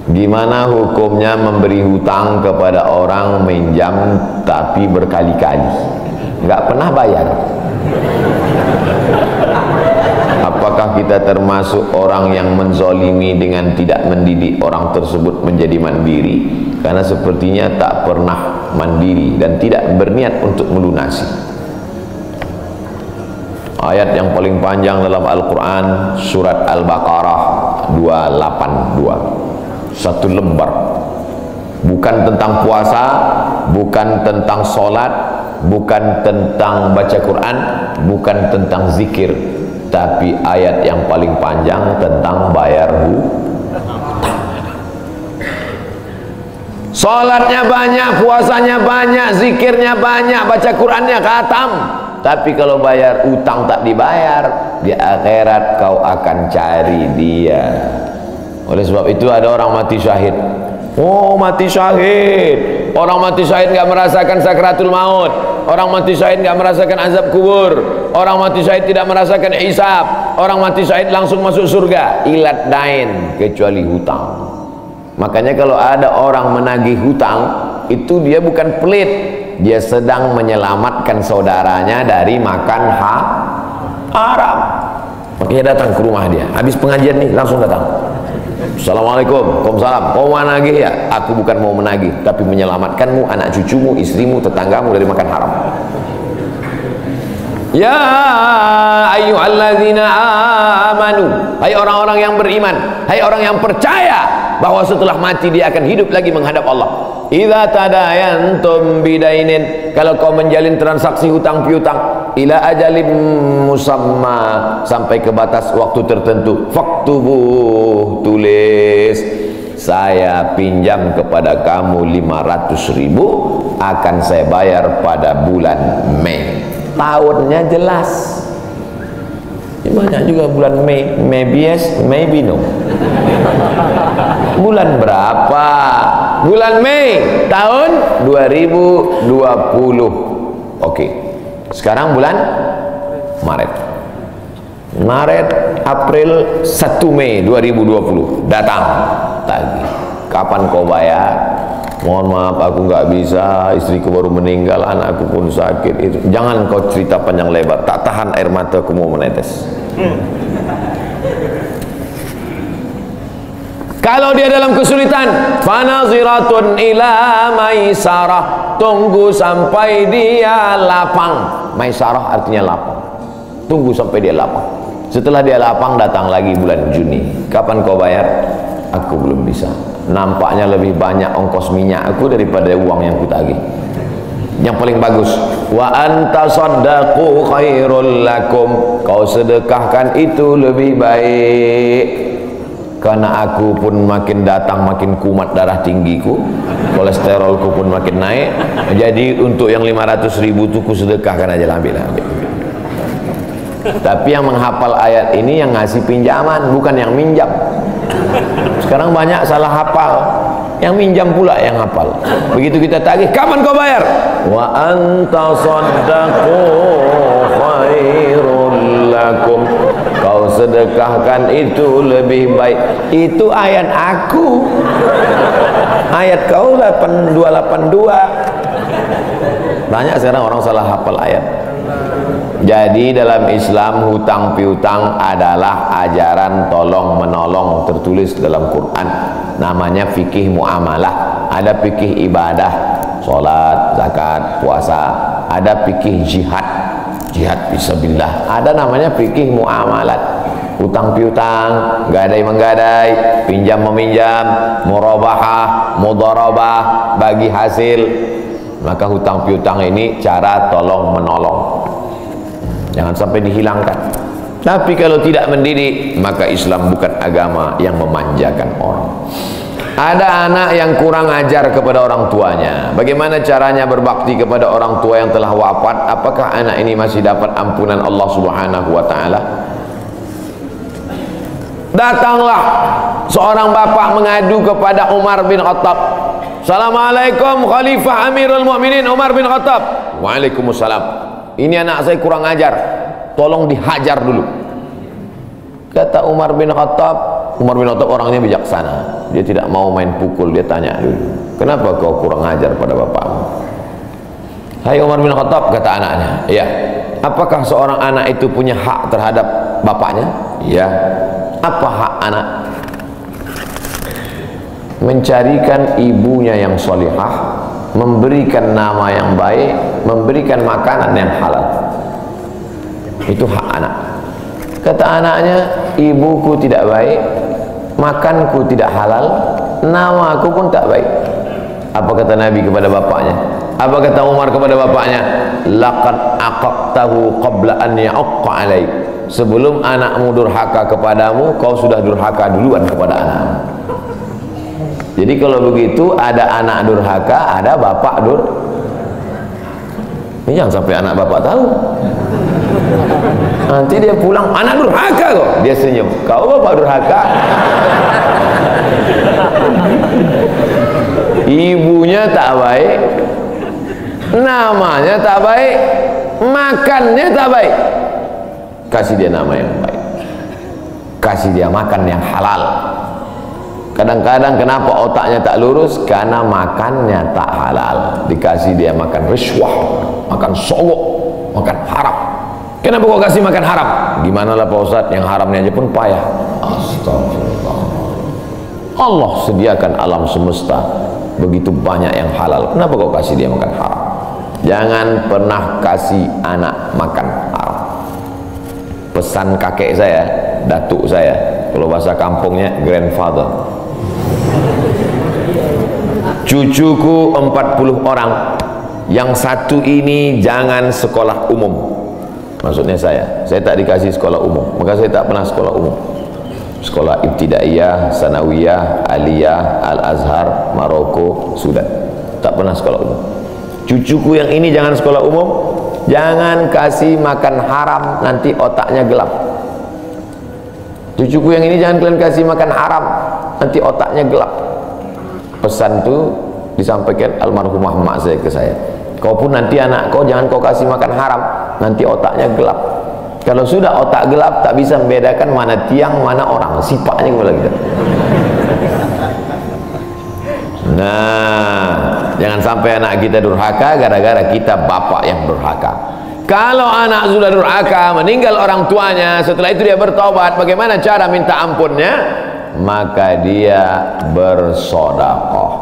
Gimana hukumnya memberi hutang kepada orang minjam tapi berkali-kali nggak pernah bayar? Apakah kita termasuk orang yang menzolimi dengan tidak mendidik orang tersebut menjadi mandiri? Karena sepertinya tak pernah mandiri dan tidak berniat untuk melunasi. Ayat yang paling panjang dalam Al-Quran, surat Al-Baqarah 282, satu lembar. Bukan tentang puasa, bukan tentang sholat, bukan tentang baca Quran, bukan tentang zikir, tapi ayat yang paling panjang tentang bayar hutang. Sholatnya banyak, puasanya banyak, zikirnya banyak, baca Qurannya khatam, tapi kalau bayar utang tak dibayar, di akhirat kau akan cari dia. Oleh sebab itu ada orang mati syahid. Oh, mati syahid. Orang mati syahid nggak merasakan sakratul maut. Orang mati syahid nggak merasakan azab kubur. Orang mati syahid tidak merasakan hisab. Orang mati syahid langsung masuk surga. Ilat dain, kecuali hutang. Makanya kalau ada orang menagih hutang, itu dia bukan pelit, dia sedang menyelamatkan saudaranya dari makan haram. Makanya datang ke rumah dia. Habis pengajian nih langsung datang. Assalamualaikum, waalaikumsalam. Kau mau menagih ya? Aku bukan mau menagih, tapi menyelamatkanmu, anak cucumu, istrimu, tetanggamu dari makan haram. Ya ayyuhalladzina amanu, hai orang-orang yang beriman, hai orang yang percaya bahwa setelah mati dia akan hidup lagi menghadap Allah. Idza tadayantum bidainin, kalau kau menjalin transaksi hutang piutang, ila ajalim musamma, sampai ke batas waktu tertentu, faktubuh, tulis, saya pinjam kepada kamu 500.000, akan saya bayar pada bulan Mei. Tahunnya jelas. Banyak juga bulan Mei, maybe yes, maybe no. Bulan berapa? Bulan Mei tahun 2020. Oke. Sekarang bulan Maret. April 1 Mei 2020 datang tagih. Kapan kau bayar? Mohon maaf, aku nggak bisa, istriku baru meninggal, anakku pun sakit. Itu jangan kau cerita panjang lebar, tak tahan air mataku mau menetes. Kalau dia dalam kesulitan, fanaziratun ila maisarah, tunggu sampai dia lapang. Maisarah artinya lapang, tunggu sampai dia lapang. Setelah dia lapang, datang lagi bulan Juni. Kapan kau bayar? Aku belum bisa. Nampaknya lebih banyak ongkos minyak aku daripada uang yang kutagih. Yang paling bagus, wa anta saddaqu khairul lakum, kau sedekahkan itu lebih baik. Karena aku pun makin datang makin kumat darah tinggiku, kolesterolku pun makin naik. Jadi untuk yang 500.000 itu ku sedekahkan aja, ambil. Tapi yang menghafal ayat ini yang ngasih pinjaman, bukan yang minjam. Sekarang banyak salah hafal, yang minjam pula yang hafal. Begitu kita tagih, kapan kau bayar? Wa anta saddaqu khairul lakum, kau sedekahkan itu lebih baik. Itu ayat aku, ayat kau 8282. Banyak sekarang orang salah hafal ayat. Jadi dalam Islam hutang piutang adalah ajaran tolong menolong, tertulis dalam Quran, namanya fikih muamalah. Ada fikih ibadah, sholat, zakat, puasa. Ada fikih jihad, jihad fisabilillah. Ada namanya fikih muamalat. Hutang piutang, gadai menggadai, pinjam meminjam, murabahah, mudharabah, bagi hasil. Maka hutang piutang ini cara tolong menolong, jangan sampai dihilangkan. Tapi kalau tidak mendidik, maka Islam bukan agama yang memanjakan orang. Ada anak yang kurang ajar kepada orang tuanya. Bagaimana caranya berbakti kepada orang tua yang telah wafat? Apakah anak ini masih dapat ampunan Allah Subhanahu wa ta'ala? Datanglah seorang bapak mengadu kepada Umar bin Khattab. Assalamualaikum Khalifah Amirul Mukminin Umar bin Khattab. Waalaikumsalam. Ini anak saya kurang ajar, tolong dihajar dulu. Kata Umar bin Khattab orangnya bijaksana, dia tidak mau main pukul. Dia tanya dulu, kenapa kau kurang ajar pada bapakmu? Hai Umar bin Khattab, kata anaknya, iya. Apakah seorang anak itu punya hak terhadap bapaknya? Iya. Apa hak anak? Mencarikan ibunya yang solihah, memberikan nama yang baik, memberikan makanan yang halal. Itu hak anak. Kata anaknya, ibuku tidak baik, makanku tidak halal, namaku pun tak baik. Apa kata Nabi kepada bapaknya? Apa kata Umar kepada bapaknya? Laqad aqaqtahu qabla an ya'aqqa alaik. Sebelum anakmu durhaka kepadamu, kau sudah durhaka duluan kepada anakmu. Jadi kalau begitu, ada anak durhaka, ada bapak Ini jangan sampai anak bapak tahu. Nanti dia pulang, anak durhaka kok. Dia senyum, kau bapak durhaka. Ibunya tak baik, namanya tak baik, makannya tak baik. Kasih dia nama yang baik, kasih dia makan yang halal. Kadang-kadang kenapa otaknya tak lurus? Karena makannya tak halal. Dikasih dia makan riswah, makan sogok, makan haram. Kenapa kau kasih makan haram? Gimana lah Pak Ustadz, yang haramnya aja pun payah. Astagfirullah. Allah sediakan alam semesta begitu banyak yang halal. Kenapa kau kasih dia makan haram? Jangan pernah kasih anak makan haram. Pesan kakek saya, datuk saya, kalau bahasa kampungnya grandfather. Cucuku 40 orang, yang satu ini jangan sekolah umum. Maksudnya saya tak dikasih sekolah umum, maka saya tak pernah sekolah umum. Sekolah ibtidaiyah, sanawiyah, aliyah, al-azhar, Maroko, Sudan. Tak pernah sekolah umum. Cucuku yang ini jangan sekolah umum, jangan kasih makan haram, nanti otaknya gelap. Cucuku yang ini jangan kalian kasih makan haram, nanti otaknya gelap. Pesan itu disampaikan almarhumah mak saya ke saya. Kau pun nanti anak kau jangan kau kasih makan haram, nanti otaknya gelap. Kalau sudah otak gelap, tak bisa membedakan mana tiang, mana orang, sifatnya kepala kita. Nah, jangan sampai anak kita durhaka gara-gara kita bapak yang durhaka. Kalau anak sudah durhaka, meninggal orang tuanya, setelah itu dia bertobat, bagaimana cara minta ampunnya? Maka dia bersedekah.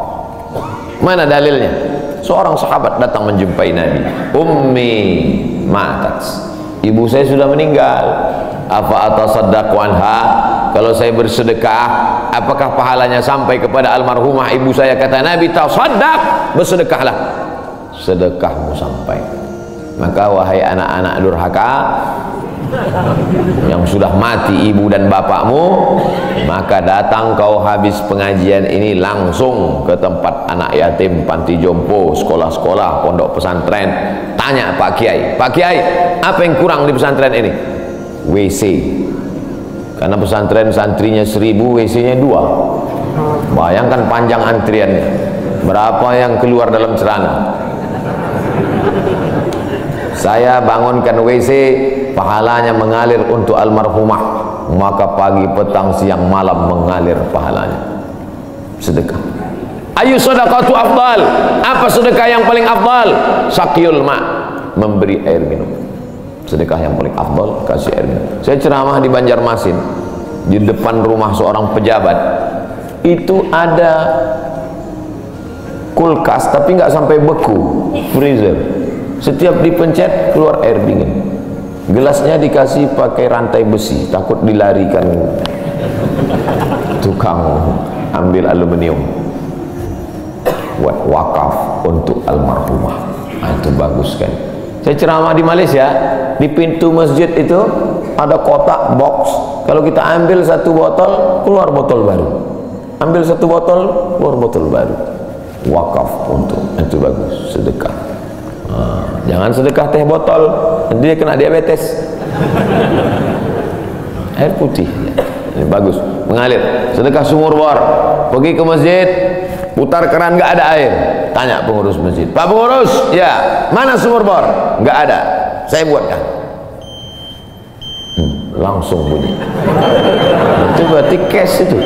Mana dalilnya? Seorang sahabat datang menjumpai Nabi. Ummi matat, ibu saya sudah meninggal. Apa atasaddaqu anha? Kalau saya bersedekah, apakah pahalanya sampai kepada almarhumah ibu saya? Kata Nabi, tasaddaq, bersedekahlah, sedekahmu sampai. Maka wahai anak-anak durhaka yang sudah mati ibu dan bapakmu, maka datang kau habis pengajian ini langsung ke tempat anak yatim, panti jompo, sekolah-sekolah, pondok pesantren. Tanya Pak Kiai, Pak Kiai, apa yang kurang di pesantren ini? WC. Karena pesantren santrinya 1000, WC-nya 2. Bayangkan panjang antriannya. Berapa yang keluar dalam celana? Saya bangunkan WC, pahalanya mengalir untuk almarhumah, maka pagi, petang, siang, malam mengalir pahalanya. Sedekah. Ayu sedekatu afdal? Apa sedekah yang paling afdal? Sakyul ma', memberi air minum. Sedekah yang paling afdal, kasih air minum. Saya ceramah di Banjarmasin, di depan rumah seorang pejabat. Itu ada kulkas tapi nggak sampai beku, freezer. Setiap dipencet keluar air dingin. Gelasnya dikasih pakai rantai besi, takut dilarikan tukang ambil aluminium. Buat wakaf untuk almarhumah. Nah, itu bagus kan. Saya ceramah di Malaysia, di pintu masjid itu ada kotak box. Kalau kita ambil satu botol, keluar botol baru. Ambil satu botol, keluar botol baru. Wakaf untuk, itu bagus, sedekah. Jangan sedekah teh botol, nanti dia kena diabetes. Air putih, ini bagus, mengalir. Sedekah sumur bor, pergi ke masjid, putar keran nggak ada air, tanya pengurus masjid, Pak pengurus, ya mana sumur bor? Nggak ada, saya buatkan. langsung bunyi. Itu berarti cash itu.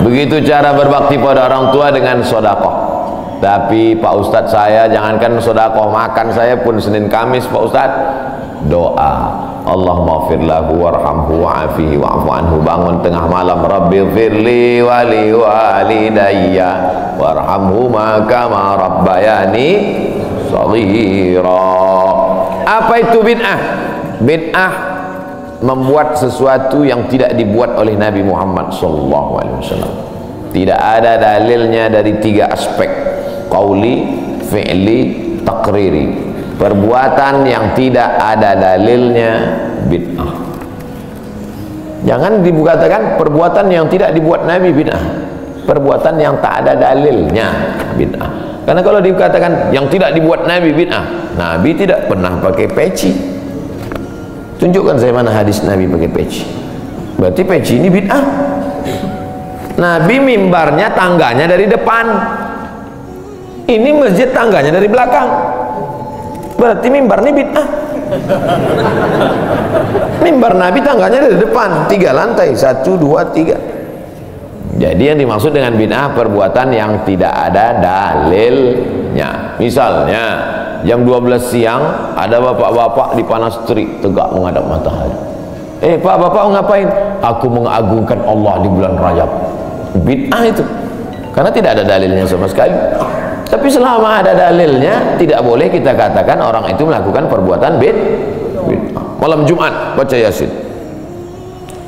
Begitu cara berbakti pada orang tua dengan sedekah. Tapi Pak Ustadz, saya jangankan sedekah, makan saya pun Senin Kamis Pak Ustadz doa, Allahumma ighfir lahu warhamhu wa'afihi wa'fu anhu. Bangun tengah malam, Rabbighfirli wa li walidayya warhamhuma kama rabbayani shaghira. Apa itu bid'ah? Bid'ah membuat sesuatu yang tidak dibuat oleh Nabi Muhammad SAW. Tidak ada dalilnya dari 3 aspek: qauli, fi'li, takriri. Perbuatan yang tidak ada dalilnya bid'ah. Jangan dikatakan perbuatan yang tidak dibuat Nabi bid'ah. Perbuatan yang tak ada dalilnya bid'ah. Karena kalau dikatakan yang tidak dibuat Nabi bid'ah, Nabi tidak pernah pakai peci. Tunjukkan saya mana hadis Nabi pakai peci. Berarti peci ini bid'ah. Nabi mimbarnya tangganya dari depan, ini masjid tangganya dari belakang. Berarti mimbar ini bid'ah. Mimbar Nabi tangganya dari depan, 3 lantai, 1, 2, 3. Jadi yang dimaksud dengan bid'ah perbuatan yang tidak ada dalilnya. Misalnya jam 12 siang ada bapak-bapak di panas terik tegak menghadap matahari. Pak, bapak ngapain? Aku mengagungkan Allah di bulan Rajab. Bid'ah itu, karena tidak ada dalilnya sama sekali. Tapi selama ada dalilnya, tidak boleh kita katakan orang itu melakukan perbuatan bid'ah. Malam Jumat baca Yasin,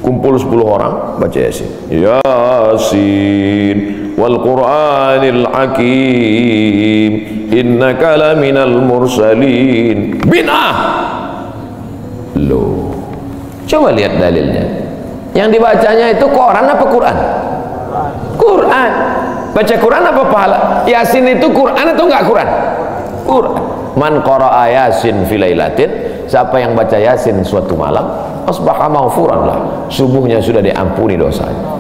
kumpul 10 orang baca Yasin, Yasin wal Qur'anil Hakim innaka laminal mursalin. Bid'ah. Loh, coba lihat dalilnya. Yang dibacanya itu Quran apa Quran? Quran. Baca Quran apa pahala? Yasin itu Quran atau enggak Quran? Quran. Man qara'a Yasin fi lailatin, siapa yang baca Yasin suatu malam, asbaha maghfuran lah, subuhnya sudah diampuni dosanya.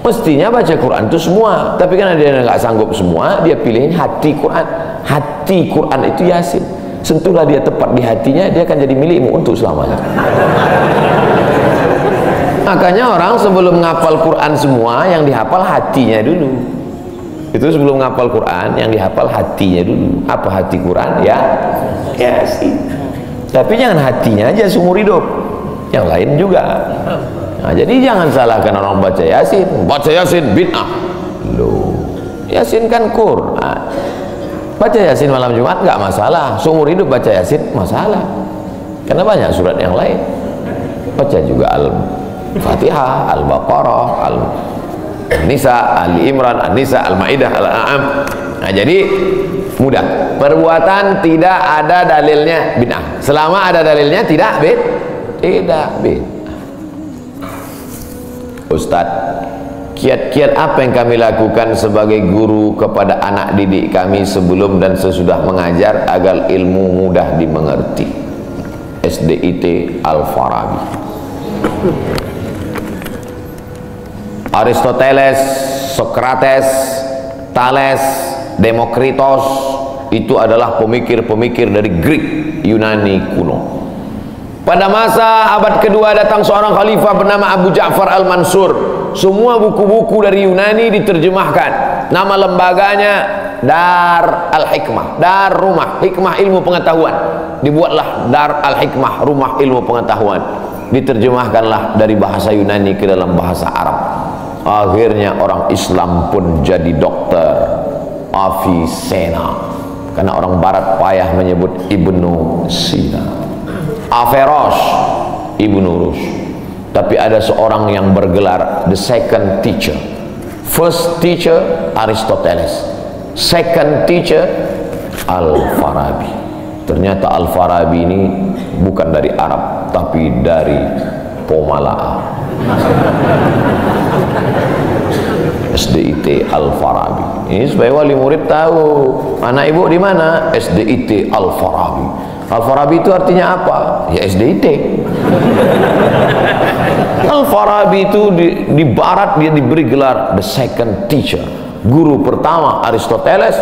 Mestinya baca Quran itu semua, tapi kan dia enggak sanggup semua, dia pilihin hati Quran. Hati Quran itu Yasin. Sentuhlah dia tepat di hatinya, dia akan jadi milikmu untuk selamanya. Makanya orang sebelum ngapal Quran semua, yang dihafal hatinya dulu. Itu sebelum ngapal Quran, yang dihafal hatinya dulu. Apa hati Quran? Ya Yasin. Tapi jangan hatinya aja seumur hidup, yang lain juga. Nah, jadi jangan salahkan orang baca Yasin. Baca Yasin bid'ah. Loh, Yasin kan Quran. Baca Yasin malam Jumat nggak masalah. Seumur hidup baca Yasin masalah. Karena banyak surat yang lain. Baca juga Al-Fatihah, Al-Baqarah, Al-Nisa, Ali Imran, An-Nisa, Al-Maidah, Al-An'am. Nah, jadi mudah. Perbuatan tidak ada dalilnya bid'ah. Selama ada dalilnya tidak bid'ah. Ustaz, kiat-kiat apa yang kami lakukan sebagai guru kepada anak didik kami sebelum dan sesudah mengajar agar ilmu mudah dimengerti? SDIT Al-Farabi. Aristoteles, Socrates, Thales, Demokritos itu adalah pemikir-pemikir dari Greek, Yunani kuno. Pada masa abad kedua datang seorang khalifah bernama Abu Ja'far Al-Mansur. Semua buku-buku dari Yunani diterjemahkan. Nama lembaganya Dar Al-Hikmah, Dar Rumah Hikmah Ilmu Pengetahuan. Dibuatlah Dar Al-Hikmah, Rumah Ilmu Pengetahuan. Diterjemahkanlah dari bahasa Yunani ke dalam bahasa Arab. Akhirnya orang Islam pun jadi dokter, Avicenna, karena orang Barat payah menyebut Ibnu Sina. Averroes, Ibnu Rus. Tapi ada seorang yang bergelar the second teacher. First teacher Aristoteles, second teacher Al-Farabi. Ternyata Al-Farabi ini bukan dari Arab, tapi dari Pomalaa. SDIT Al-Farabi. Ini supaya wali murid tahu, anak ibu di mana? SDIT Al-Farabi. Al-Farabi itu artinya apa? Ya SDIT. Al-Farabi itu di barat dia diberi gelar the second teacher. Guru pertama Aristoteles,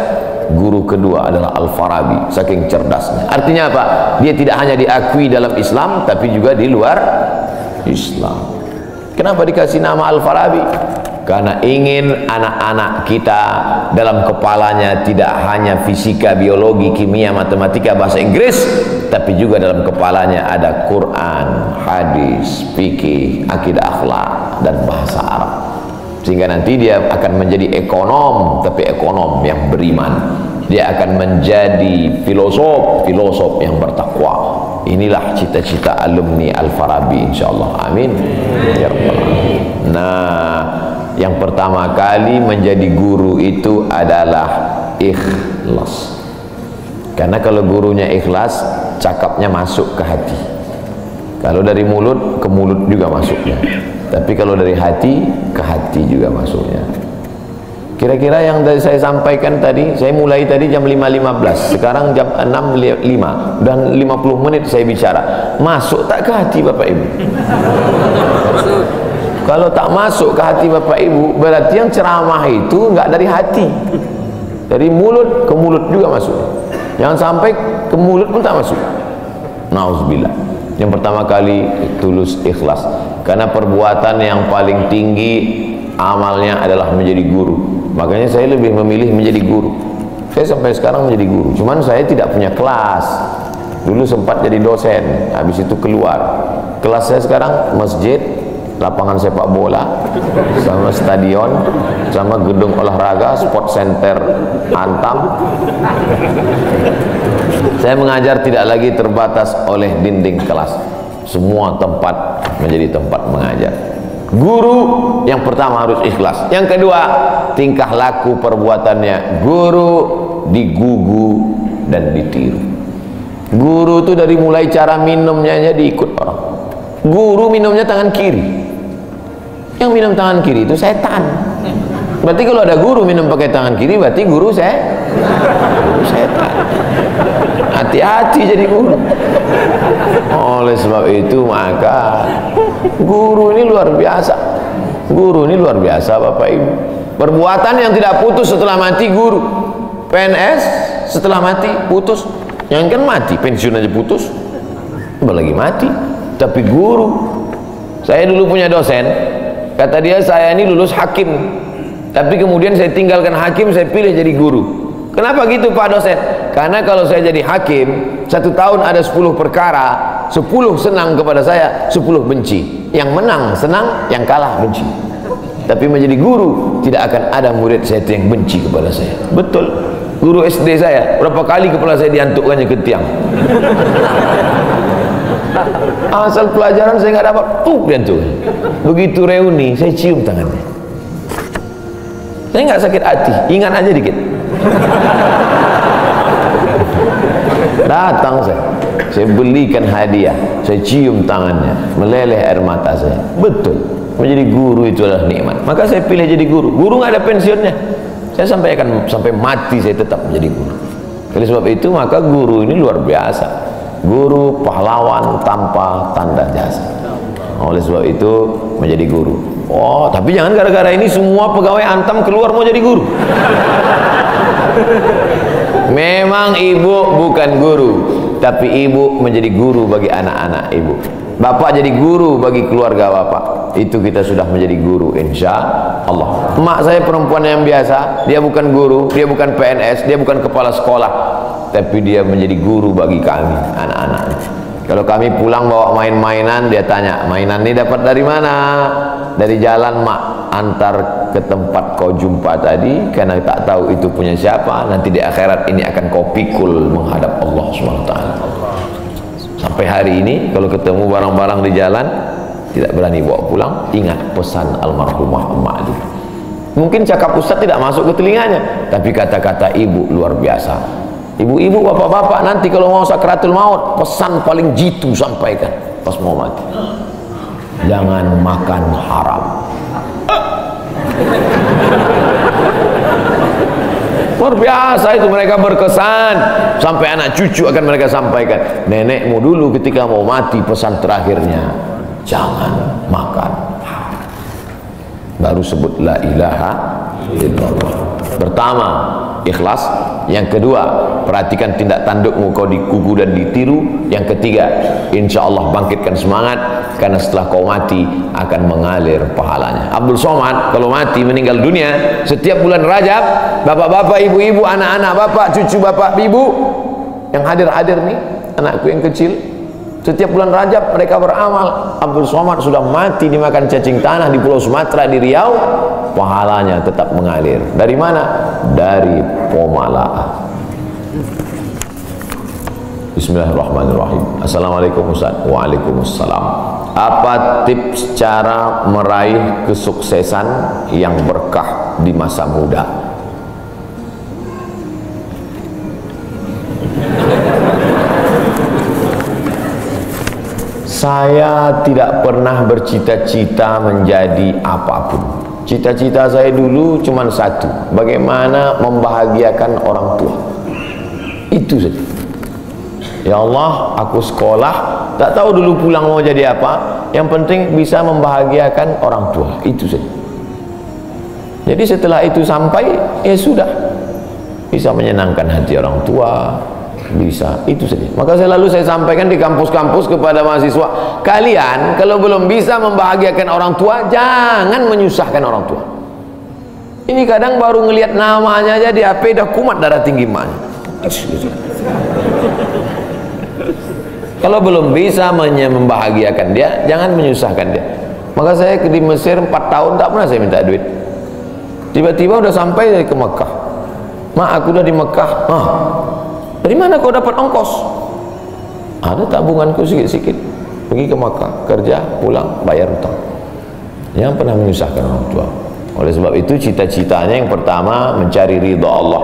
guru kedua adalah Al-Farabi, saking cerdasnya. Artinya apa? Dia tidak hanya diakui dalam Islam, tapi juga di luar Islam. Kenapa dikasih nama Al-Farabi? Karena ingin anak-anak kita dalam kepalanya tidak hanya fisika, biologi, kimia, matematika, bahasa Inggris, tapi juga dalam kepalanya ada Quran, hadis, fikih, akidah, akhlak, dan bahasa Arab. Sehingga nanti dia akan menjadi ekonom, tapi ekonom yang beriman. Dia akan menjadi filosof yang bertakwa. Inilah cita-cita alumni Al-Farabi, insyaallah. Amin ya rabbal alamin. Nah, yang pertama kali menjadi guru itu adalah ikhlas. Karena kalau gurunya ikhlas, cakapnya masuk ke hati. Kalau dari mulut ke mulut juga masuknya, tapi kalau dari hati ke hati juga masuknya. Kira-kira yang saya sampaikan tadi, saya mulai tadi jam 5.15, sekarang jam 6.05, dan 50 menit saya bicara. Masuk tak ke hati Bapak Ibu? Kalau tak masuk ke hati Bapak Ibu, berarti yang ceramah itu enggak dari hati. Dari mulut ke mulut juga masuk. Jangan sampai ke mulut pun tak masuk. Nauzubillah. Yang pertama kali tulus ikhlas. Karena perbuatan yang paling tinggi amalnya adalah menjadi guru. Makanya saya lebih memilih menjadi guru. Saya sampai sekarang menjadi guru. Cuman saya tidak punya kelas. Dulu sempat jadi dosen, habis itu keluar. Kelas saya sekarang masjid, lapangan sepak bola, sama stadion, sama gedung olahraga, sport center Antam. Saya mengajar tidak lagi terbatas oleh dinding kelas. Semua tempat menjadi tempat mengajar. Guru yang pertama harus ikhlas. Yang kedua, tingkah laku perbuatannya. Guru digugu dan ditiru. Guru itu dari mulai cara minumnya aja diikut orang. Guru minumnya tangan kiri. Yang minum tangan kiri itu setan. Berarti kalau ada guru minum pakai tangan kiri, berarti guru setan. Hati-hati jadi guru. Oleh sebab itu maka guru ini luar biasa. Guru ini luar biasa Bapak Ibu. Perbuatan yang tidak putus setelah mati guru. PNS setelah mati putus. Yang kan mati, pensiun aja putus. Apalagi mati. Tapi guru. Saya dulu punya dosen, kata dia saya ini lulus hakim. Tapi kemudian saya tinggalkan hakim, saya pilih jadi guru. Kenapa gitu Pak dosen? Karena kalau saya jadi hakim, 1 tahun ada 10 perkara, 10 senang kepada saya, 10 benci. Yang menang senang, yang kalah benci. Tapi menjadi guru, tidak akan ada murid saya yang benci kepada saya. Betul. Guru SD saya, berapa kali kepala saya diantukkannya ke tiang. Asal pelajaran saya nggak dapat, diantuk. Begitu reuni, saya cium tangannya. Saya nggak sakit hati, ingat aja dikit. Datang saya belikan hadiah, saya cium tangannya, meleleh air mata saya. Betul, menjadi guru itu adalah nikmat. Maka saya pilih jadi guru. Guru nggak ada pensiunnya. Saya sampai mati saya tetap menjadi guru. Oleh sebab itu maka guru ini luar biasa. Guru pahlawan tanpa tanda jasa. Oleh sebab itu menjadi guru. Oh, tapi jangan gara-gara ini semua pegawai Antam keluar mau jadi guru. Memang ibu bukan guru, tapi ibu menjadi guru bagi anak-anak ibu. Bapak jadi guru bagi keluarga bapak. Itu kita sudah menjadi guru insya Allah. Emak saya perempuan yang biasa, dia bukan guru, dia bukan PNS, dia bukan kepala sekolah, tapi dia menjadi guru bagi kami anak-anak. Kalau kami pulang bawa main-mainan, dia tanya, mainan ini dapat dari mana? Dari jalan mak, antar ke tempat kau jumpa tadi, karena tak tahu itu punya siapa. Nanti di akhirat ini akan kau pikul menghadap Allah SWT. Sampai hari ini kalau ketemu barang-barang di jalan tidak berani bawa pulang, ingat pesan almarhumah emak itu. Mungkin cakap ustaz tidak masuk ke telinganya, tapi kata-kata ibu luar biasa. Ibu-ibu, bapak-bapak, nanti kalau mau sakratul maut, pesan paling jitu sampaikan pas mau mati. Jangan makan haram. Luar biasa itu, mereka berkesan. Sampai anak cucu akan mereka sampaikan. Nenekmu dulu ketika mau mati pesan terakhirnya, jangan makan haram. Baru sebut la ilaha illallah. Pertama, ikhlas. Yang kedua, perhatikan tindak tandukmu, kau dikuku dan ditiru. Yang ketiga, insya Allah bangkitkan semangat, karena setelah kau mati akan mengalir pahalanya. Abdul Somad kalau mati meninggal dunia, setiap bulan Rajab, bapak-bapak, ibu-ibu, anak-anak bapak, cucu bapak, ibu yang hadir-hadir nih, anakku yang kecil, setiap bulan Rajab mereka beramal. Abdul Somad sudah mati dimakan cacing tanah di Pulau Sumatera, di Riau, pahalanya tetap mengalir. Dari mana? Dari Pomala. Bismillahirrahmanirrahim. Assalamualaikum Ustaz. Waalaikumsalam. Apa tips cara meraih kesuksesan yang berkah di masa muda? Saya tidak pernah bercita-cita menjadi apapun. Cita-cita saya dulu cuma satu, bagaimana membahagiakan orang tua. Itu saja. Ya Allah, aku sekolah, tak tahu dulu pulang mau jadi apa, yang penting bisa membahagiakan orang tua. Itu saja. Jadi setelah itu sampai, ya sudah, bisa menyenangkan hati orang tua, bisa, itu saja. Maka selalu saya sampaikan di kampus-kampus kepada mahasiswa, kalian kalau belum bisa membahagiakan orang tua, jangan menyusahkan orang tua. Ini kadang baru ngelihat namanya aja di HP dah kumat darah tinggi emaknya. Kalau belum bisa membahagiakan dia, jangan menyusahkan dia. Maka saya di Mesir 4 tahun tak pernah saya minta duit. Tiba-tiba udah sampai ke Mekah. Mak, aku udah di Mekah. Dari mana kau dapat ongkos? Ada tabunganku sikit-sikit. Pergi ke Makkah, kerja, pulang, bayar hutang. Jangan pernah menyusahkan orang tua. Oleh sebab itu cita-citanya yang pertama mencari ridha Allah.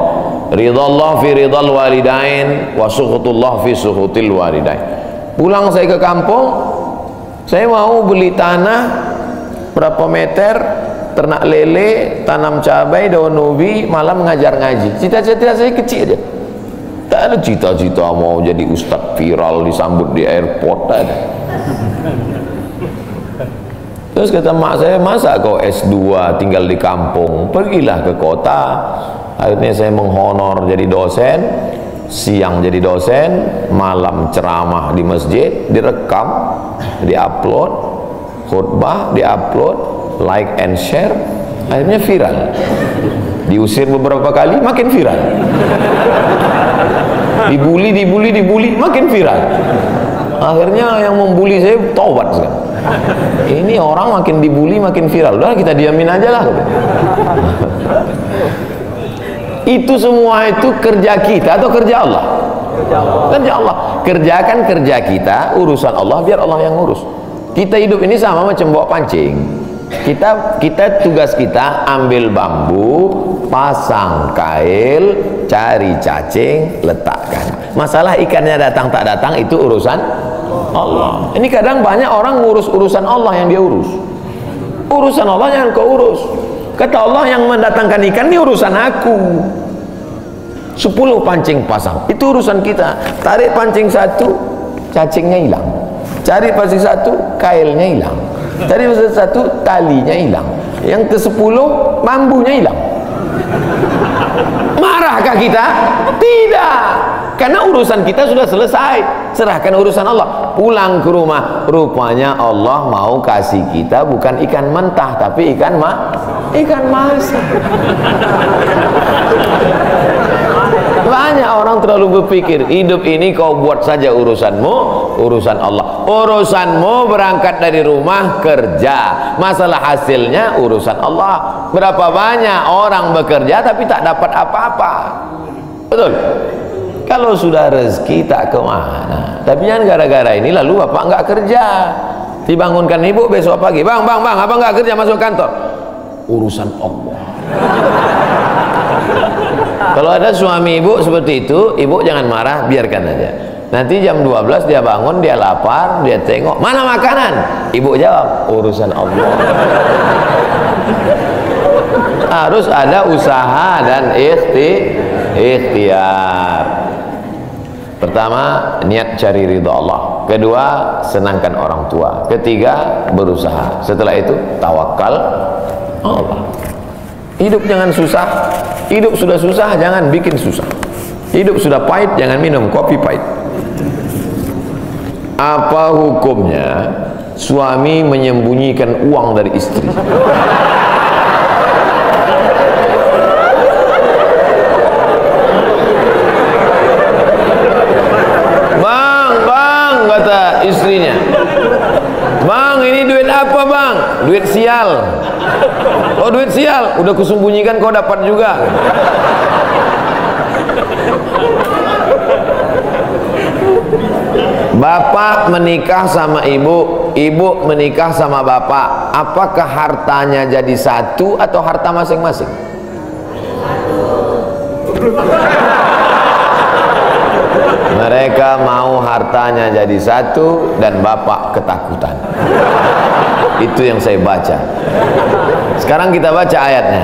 Ridha Allah fi ridhal walidain wa sukhutullah fi sukhutil walidain. Pulang saya ke kampung, saya mau beli tanah berapa meter, ternak lele, tanam cabai, daun ubi, malam mengajar ngaji. Cita-cita saya kecil aja. Tak ada cita-cita mau jadi ustadz viral disambut di airport, tak ada. Terus kata mak saya, masa kau S2 tinggal di kampung, pergilah ke kota. Akhirnya saya menghonor jadi dosen, siang jadi dosen, malam ceramah di masjid, direkam, diupload, khutbah diupload, like and share, akhirnya viral. Diusir beberapa kali, makin viral. Dibully, makin viral. Akhirnya yang membuli saya taubat sekarang. Ini orang makin dibully makin viral. Udah kita diamin aja lah. Itu semua itu kerja kita atau kerja Allah? Kerja Allah. Kerjakan kerja kita, urusan Allah biar Allah yang ngurus. Kita hidup ini sama macam bawa pancing. Kita tugas kita ambil bambu, pasang kail, cari cacing, letakkan. Masalah ikannya datang tak datang itu urusan Allah. Ini kadang banyak orang ngurus urusan Allah yang dia urus. Urusan Allah yang kau urus. Kata Allah, yang mendatangkan ikan ini urusan aku. 10 pancing pasang, itu urusan kita. Tarik pancing satu, cacingnya hilang. Cari pancing satu, kailnya hilang. Cari pancing satu, talinya hilang. Yang ke-10, bambunya hilang. Marahkah kita? Tidak. Karena urusan kita sudah selesai. Serahkan urusan Allah. Pulang ke rumah, rupanya Allah mau kasih kita bukan ikan mentah, tapi ikan masak. Banyak orang terlalu berpikir hidup ini kau buat saja urusanmu, urusan Allah. Urusanmu berangkat dari rumah kerja, masalah hasilnya urusan Allah. Berapa banyak orang bekerja tapi tak dapat apa-apa. Betul? Kalau sudah rezeki tak kemana. Tapi jangan gara-gara ini lalu bapak enggak kerja, dibangunkan ibu besok pagi, bang abang enggak kerja, masuk kantor. Urusan Allah. Kalau ada suami ibu seperti itu, ibu jangan marah, biarkan aja. Nanti jam 12 dia bangun, dia lapar, dia tengok, mana makanan? Ibu jawab, urusan Allah. Harus ada usaha dan ikhtiar. Pertama, niat cari ridha Allah. Kedua, senangkan orang tua. Ketiga, berusaha. Setelah itu, tawakal Allah. Hidup jangan susah. Hidup sudah susah, jangan bikin susah. Hidup sudah pahit, jangan minum kopi pahit. Apa hukumnya suami menyembunyikan uang dari istri? Bang, kata istrinya, bang, ini duit apa bang? Duit sial. Oh, duit sial, udah kusembunyikan, kau dapat juga. Bapak menikah sama ibu, ibu menikah sama bapak. Apakah hartanya jadi satu atau harta masing-masing? Mereka mau hartanya jadi satu dan bapak ketakutan. Itu yang saya baca. Sekarang kita baca ayatnya.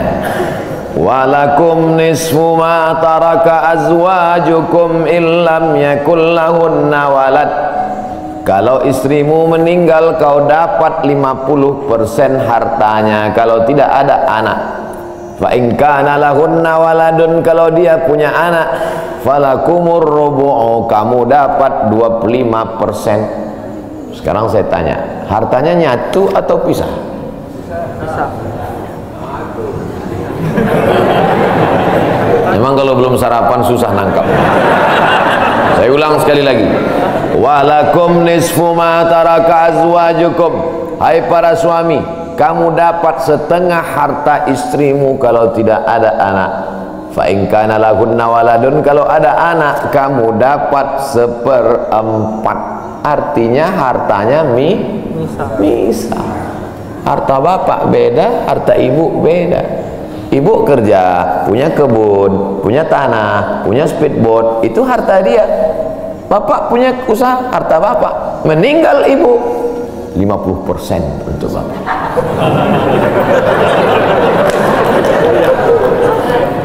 Walakum nisfu ma taraka azwajukum illam yakul lahunna walad. Kalau istrimu meninggal, kau dapat 50% hartanya kalau tidak ada anak. Fa in kana lahunna waladun, kalau dia punya anak, falakumur rubu'u, kamu dapat 25%. Sekarang saya tanya, hartanya nyatu atau pisah? Pisah. Memang kalau belum sarapan susah nangkap. Saya ulang sekali lagi. Walakum nisfu ma taraka azwajukum. Hai para suami, kamu dapat setengah harta istrimu kalau tidak ada anak. Fa in kana lahunna waladun, kalau ada anak kamu dapat 1/4. Artinya hartanya misah. Harta bapak beda, harta ibu beda. Ibu kerja, punya kebun, punya tanah, punya speedboat, itu harta dia. Bapak punya usaha, harta bapak. Meninggal ibu, 50% untuk bapak.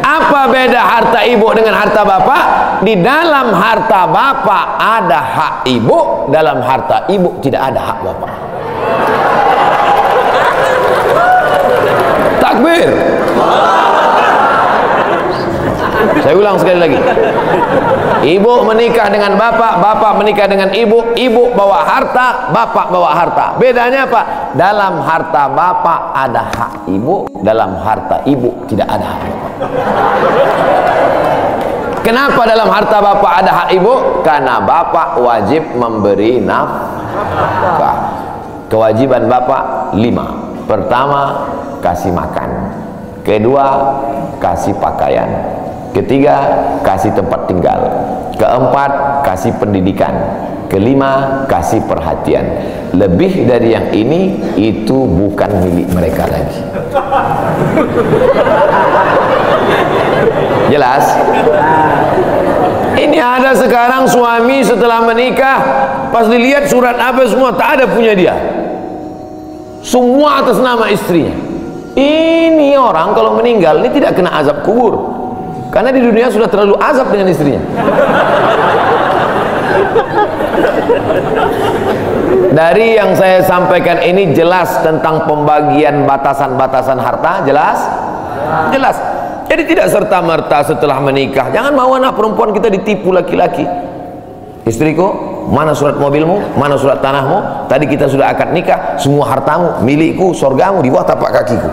Apa beda harta ibu dengan harta bapak? Di dalam harta bapak ada hak ibu, dalam harta ibu tidak ada hak bapak. Takbir. Saya ulang sekali lagi. Ibu menikah dengan bapak, bapak menikah dengan ibu, ibu bawa harta, bapak bawa harta. Bedanya apa? Dalam harta bapak ada hak ibu, dalam harta ibu tidak ada hak bapak. Kenapa dalam harta bapak ada hak ibu? Karena bapak wajib memberi nafkah. Kewajiban bapak 5. Pertama, kasih makan. Kedua, kasih pakaian. Ketiga, kasih tempat tinggal. Keempat, kasih pendidikan. Kelima, kasih perhatian. Lebih dari yang ini, itu bukan milik mereka lagi. Jelas? Ini ada sekarang suami setelah menikah, pas dilihat surat apa semua, tak ada punya dia. Semua atas nama istrinya. Ini orang kalau meninggal ini tidak kena azab kubur, karena di dunia sudah terlalu azab dengan istrinya. Dari yang saya sampaikan ini jelas tentang pembagian batasan-batasan harta. Jelas? Jelas. Jadi tidak serta-merta setelah menikah, jangan mau anak perempuan kita ditipu laki-laki. Istriku, mana surat mobilmu, mana surat tanahmu, tadi kita sudah akad nikah, semua hartamu milikku, surgamu di bawah tapak kakiku.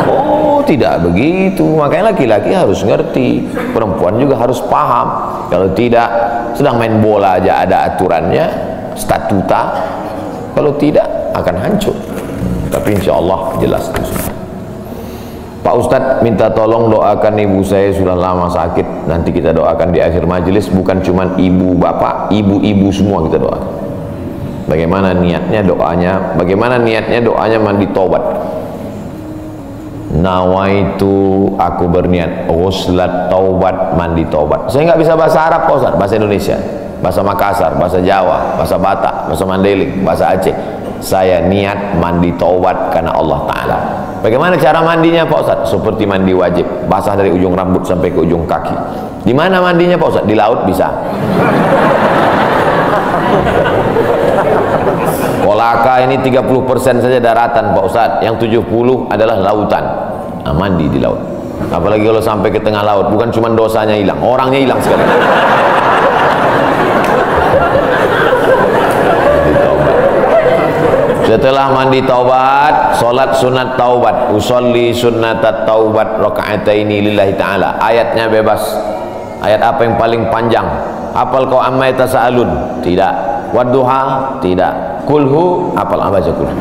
Oh, tidak begitu. Makanya laki-laki harus ngerti, perempuan juga harus paham. Kalau tidak, sedang main bola aja ada aturannya, statuta. Kalau tidak akan hancur. Tapi insya Allah jelas itu. Pak Ustadz minta tolong doakan ibu saya, sudah lama sakit. Nanti kita doakan di akhir majelis. Bukan cuma ibu bapak, ibu-ibu semua kita doakan. Bagaimana niatnya doanya? Bagaimana niatnya doanya? Mandi taubat. Nawaitu, aku berniat ghuslat taubat, mandi taubat. Saya nggak bisa bahasa Arab Pak Ustadz, bahasa Indonesia, bahasa Makassar, bahasa Jawa, bahasa Batak, bahasa Mandailing, bahasa Aceh. Saya niat mandi taubat karena Allah Ta'ala. Bagaimana cara mandinya Pak Ustadz? Seperti mandi wajib, basah dari ujung rambut sampai ke ujung kaki. Di mana mandinya Pak Ustadz? Di laut bisa. Kolaka ini 30% saja daratan Pak Ustadz, yang 70 adalah lautan. Nah, mandi di laut. Apalagi kalau sampai ke tengah laut, bukan cuma dosanya hilang, orangnya hilang sekali. Setelah mandi taubat, solat sunat taubat, usolli sunnatat taubat raka'ataini lillahi ta'ala. Ayatnya bebas. Ayat apa yang paling panjang? Hafal kau amma yatasaalun? Tidak. Wadduha? Tidak. Kulhu? Hafal, baca kulhu.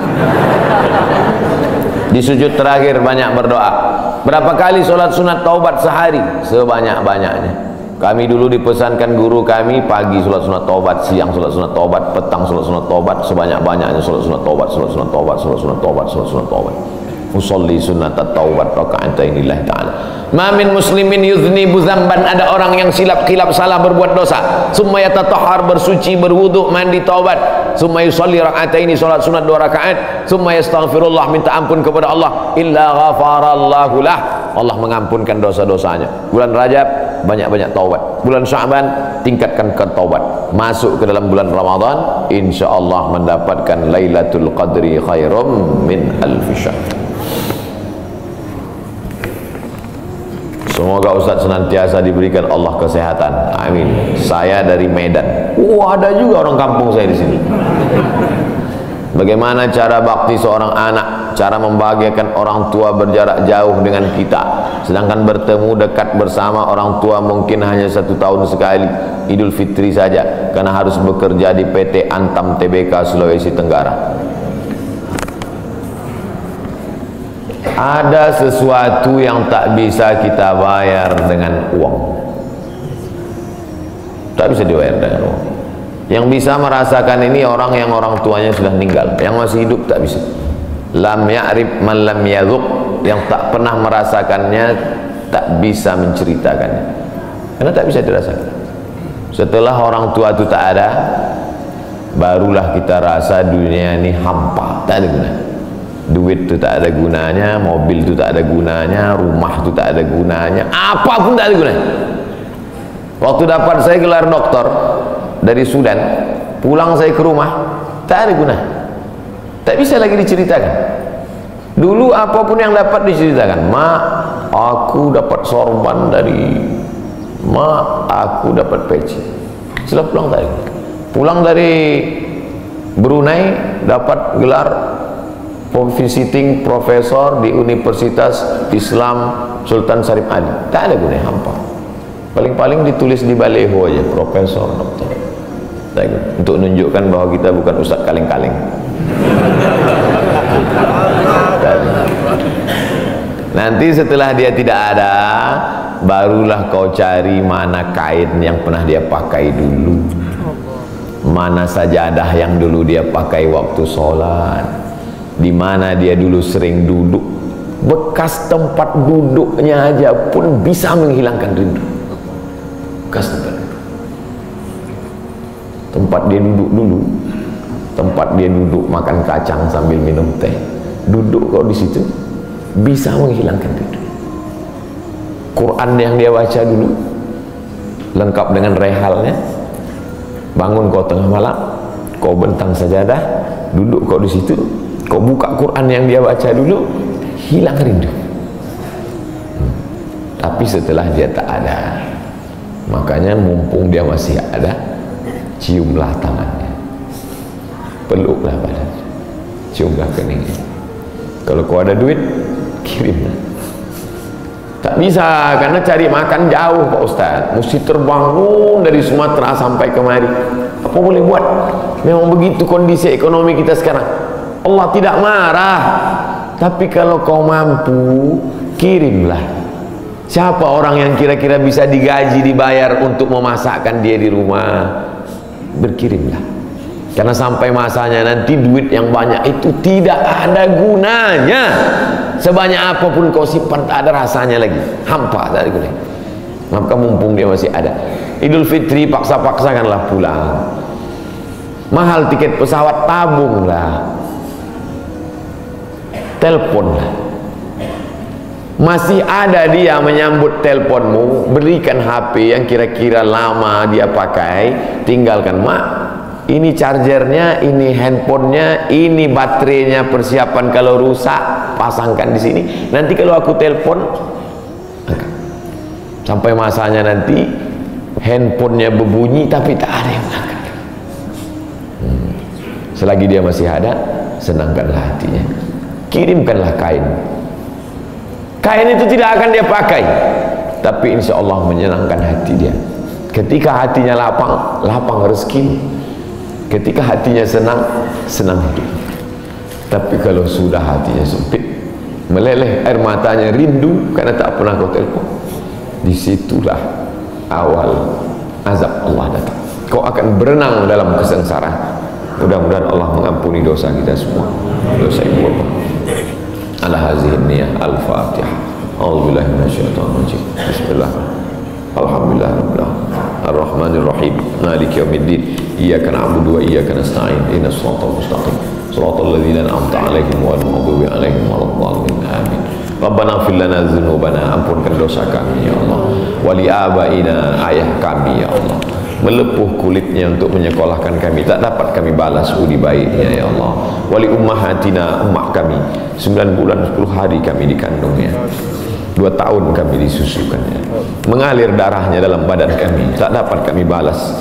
Di sujud terakhir banyak berdoa. Berapa kali solat sunat taubat sehari? Sebanyak-banyaknya. Kami dulu dipesankan guru kami, pagi sholat sunat taubat, siang sholat sunat taubat, petang sholat sunat taubat, sebanyak-banyaknya sholat sunat taubat, sholat sunat taubat, sholat sunat taubat, sholat sunat taubat. Usolli sunnatat taubat raka'ataini lillahi ta'ala. Ma min muslimin yudhnibu dzamban, ada orang yang silap salah berbuat dosa, summa yatatahhar, bersuci, berwudu, mandi taubat, summa yusolli raka'ataini, sholat sunat 2 rakaat, summa yastaghfirullah, minta ampun kepada Allah, illa ghafarallahu lah, Allah mengampunkan dosa-dosanya. Bulan Rajab banyak-banyak taubat, bulan Sya'ban tingkatkan ke taubat, masuk ke dalam bulan Ramadan insyaallah mendapatkan Lailatul Qadri khairum min alfi syahr. Semoga Ustaz senantiasa diberikan Allah kesehatan, amin. Saya dari Medan. Ada juga orang kampung saya di sini. Bagaimana cara bakti seorang anak, cara membahagiakan orang tua berjarak jauh dengan kita, sedangkan bertemu dekat bersama orang tua mungkin hanya 1 tahun sekali, Idul Fitri saja, karena harus bekerja di PT Antam Tbk Sulawesi Tenggara. Ada sesuatu yang tak bisa kita bayar dengan uang, tak bisa dibayar dengan uang. Yang bisa merasakan ini orang yang orang tuanya sudah meninggal, yang masih hidup tak bisa. Lam ya'rif man lam yadhuq, yang tak pernah merasakannya tak bisa menceritakannya, karena tak bisa dirasakan. Setelah orang tua itu tak ada, barulah kita rasa dunia ini hampa, tak ada gunanya. Duit itu tak ada gunanya, mobil itu tak ada gunanya, rumah itu tak ada gunanya, apapun tak ada gunanya. Waktu dapat saya gelar doktor dari Sudan, pulang saya ke rumah tak ada guna, tak bisa lagi diceritakan. Dulu apapun yang dapat diceritakan, mak aku dapat sorban dari mak, aku dapat peci. Setelah pulang tadi, pulang dari Brunei dapat gelar visiting profesor di Universitas Islam Sultan Syarif Ali, tak ada gunanya, hampa. Paling-paling ditulis di baleho aja, profesor, doktor, untuk menunjukkan bahwa kita bukan ustaz kaleng-kaleng. Nanti setelah dia tidak ada, barulah kau cari mana kain yang pernah dia pakai dulu, mana sajadah yang dulu dia pakai waktu sholat, di mana dia dulu sering duduk. Bekas tempat duduknya aja pun bisa menghilangkan rindu. Bekas tempat dia duduk dulu, tempat dia duduk makan kacang sambil minum teh, duduk kau di situ bisa menghilangkan rindu. Quran yang dia baca dulu lengkap dengan rehalnya, bangun kau tengah malam, kau bentang sajadah, duduk kau di situ, kau buka Quran yang dia baca dulu, hilang rindu. Tapi setelah dia tak ada, makanya mumpung dia masih ada, ciumlah tangannya, peluklah badannya, ciumlah keningnya. Kalau kau ada duit, kirimlah. Tak bisa, karena cari makan jauh Pak Ustaz, mesti terbangun dari Sumatera sampai kemari. Apa boleh buat? Memang begitu kondisi ekonomi kita sekarang. Allah tidak marah, tapi kalau kau mampu, kirimlah. Siapa orang yang kira-kira bisa digaji, dibayar untuk memasakkan dia di rumah? Berkirimlah. Karena sampai masanya nanti duit yang banyak itu tidak ada gunanya. Sebanyak apapun kau simpan tak ada rasanya lagi, hampa, tak ada gunanya. Maka mumpung dia masih ada, Idul Fitri paksa-paksakanlah pulang. Mahal tiket pesawat, tabunglah, teleponlah. Masih ada dia menyambut teleponmu, berikan HP yang kira-kira lama dia pakai, tinggalkan. Mak, ini chargernya, ini handphonenya, ini baterainya, persiapan kalau rusak pasangkan di sini. Nanti kalau aku telepon Sampai masanya nanti handphonenya berbunyi tapi tak ada yang mengangkat. Selagi dia masih ada, senangkanlah hatinya. Kirimkanlah kain. Kain itu tidak akan dia pakai, tapi insya Allah menyenangkan hati dia. Ketika hatinya lapang, lapang rezeki. Ketika hatinya senang, senang hidup. Tapi kalau sudah hatinya sempit, meleleh air matanya, rindu karena tak pernah kau telepon, disitulah awal azab Allah datang. Kau akan berenang dalam kesengsaraan. Mudah-mudahan Allah mengampuni dosa kita semua, dosa ibu bapa. Ala hazihi niyah al-fatihah. A'udzubillahi minasyaitonir rajim. Bismillah. Alhamdulillah rabbil alamin. Ar-Rahmanir Rahim. Maliki yaumiddin. Iyyaka na'budu wa iyyaka nasta'in. Ihdinas siratal mustaqim. Shiratal ladzina an'amta 'alaihim ghairil maghdubi 'alaihim waladdallin. Amin. Rabbana ighfir lana dzunubana, ampunkan dosa kami ya Allah. Wa li abaina, ayah kami ya Allah. Melepuh kulitnya untuk menyekolahkan kami, tak dapat kami balas budi baiknya ya Allah. Wali ummahatina, ummah kami, 9 bulan 10 hari kami dikandungnya, 2 tahun kami disusukannya, mengalir darahnya dalam badan kami, tak dapat kami balas,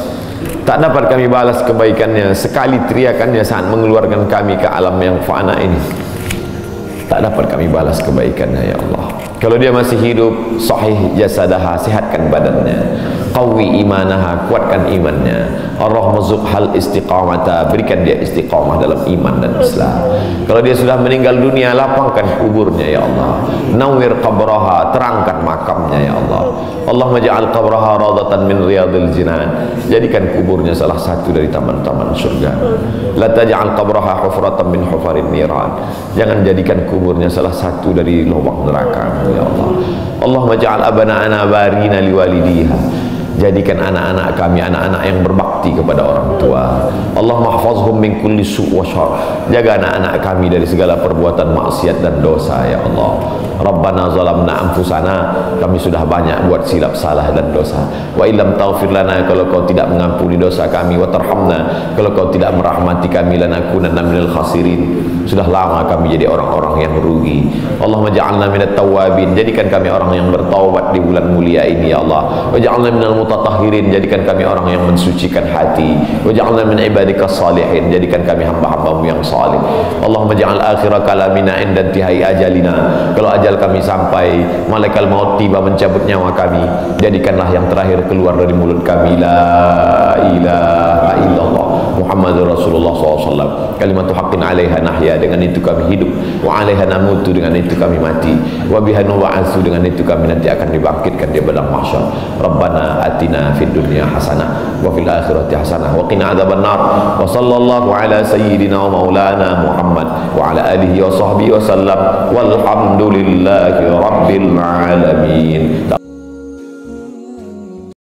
tak dapat kami balas kebaikannya. Sekali teriakannya saat mengeluarkan kami ke alam yang fana ini, tak dapat kami balas kebaikannya ya Allah. Kalau dia masih hidup, sahih jasadaha, sehatkan badannya, qawi imanaha, kuatkan imannya, ar-rahmazuk hal istiqamata, berikan dia istiqamah dalam iman dan Islam. Kalau dia sudah meninggal dunia, lapangkan kuburnya ya Allah. Nawwir qabraha, terangkan makamnya ya Allah. Allahumma ja'al qabraha radatan min riyadil jinan, jadikan kuburnya salah satu dari taman-taman surga. La taj'al qabraha hufratan min hufarin niran, jangan jadikan kuburnya salah satu dari lubang neraka ya Allah. Allahumma ja'al abana'ana barina liwalidiha, jadikan anak-anak kami anak-anak yang berbakti kepada orang tua. Allahumma hafazhum min kulli su' wa syarr, jaga anak-anak kami dari segala perbuatan maksiat dan dosa ya Allah. Rabbana zalamna anfusana, kami sudah banyak buat silap salah dan dosa. Wa illam taghfir lana, kalau kau tidak mengampuni dosa kami, wa tarhamna, kalau kau tidak merahmati kami, lanakunanna minal khasirin, sudah lama kami jadi orang-orang yang rugi. Allahumma ja'alna minat tawabin, jadikan kami orang yang bertaubat di bulan mulia ini ya Allah. Wa ja'alna minal mutatahhirin, jadikan kami orang yang mensucikan hati. Wa ja'alna min ibadikas salihin, jadikan kami hamba-hambamu yang salih. Allahumma ja'al akhira kalamina inda intihai ajalina, kalau ajal kami sampai, malaikat maut tiba mencabut nyawa kami, jadikanlah yang terakhir keluar dari mulut kami la ilaha illallah Muhammadur Rasulullah SAW, kalimatu haqqin alaiha nahya, dengan itu kami hidup, wa alaiha namutu, dengan itu kami mati, wa biha nub'atsu, dengan itu kami nanti akan dibangkitkan di padang mahsyar. Rabbana atina fid dunya hasanah wa fil akhirati hasanah wa qina adzabannar. Wa sallallahu ala sayyidina wa maulana Muhammad wa ala alihi wa sahbihi wa sallam, walhamdulillahi rabbil alamin.